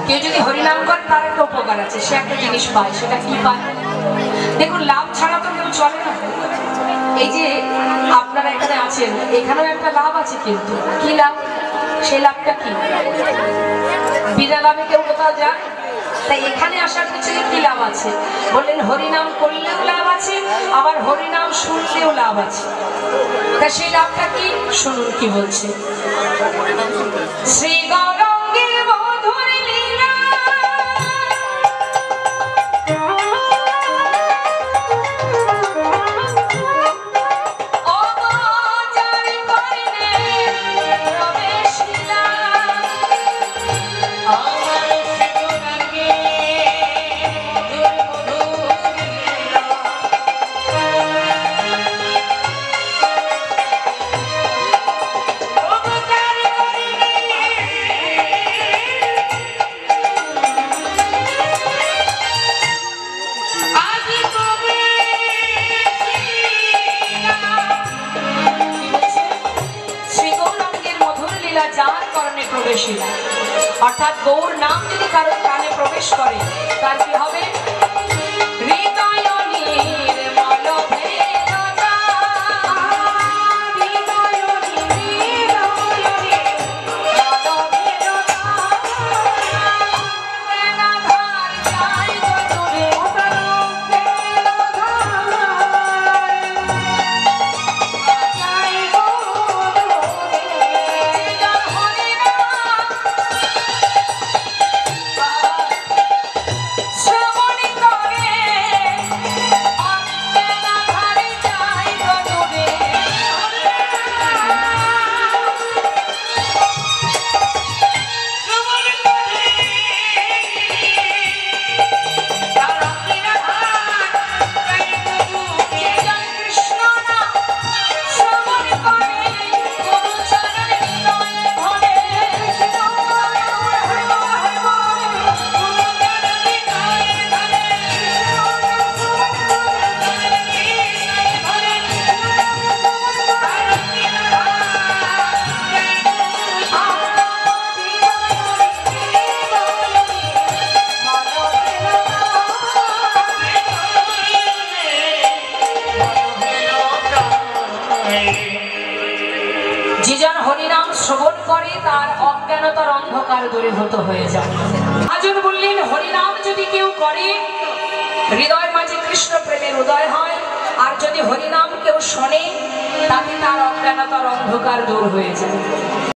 কেউ যদি হরিনাম করে তার একটা উপকার আছে, সে একটা জিনিস পায়। সেটা কি পায় দেখুন, লাভ ছাড়া তো কেউ চলে না। এই যে আপনারা এখানে আছেন, এখানেও একটা লাভ আছে, কিন্তু কি লাভ? সেই লাভটা কি? বিনা লাভে কেউ কোথাও যায়? তাই এখানে আসার পিছনে কি লাভ আছে? বললেন হরিনাম করলেও লাভ আছে, আবার হরিনাম শুনলেও লাভ আছে। তা সেই লাভটা কি শুনুন কি বলছে। শ্রী গৌরাঙ্গের মধুর লীলা অর্থাৎ গৌর নাম যদি কারো কানে প্রবেশ করে তার কি হবে? যেজন হরিনাম শ্রবণ করে তার অজ্ঞানতার অন্ধকার দূরীভূত হয়ে যায়। আজন বললেন হরিনাম যদি কেউ করে হৃদয় মাঝে কৃষ্ণ প্রেমের উদয় হয়, আর যদি হরিনাম কেউ শোনে তাতে তার অজ্ঞানতার অন্ধকার দূর হয়ে যায়।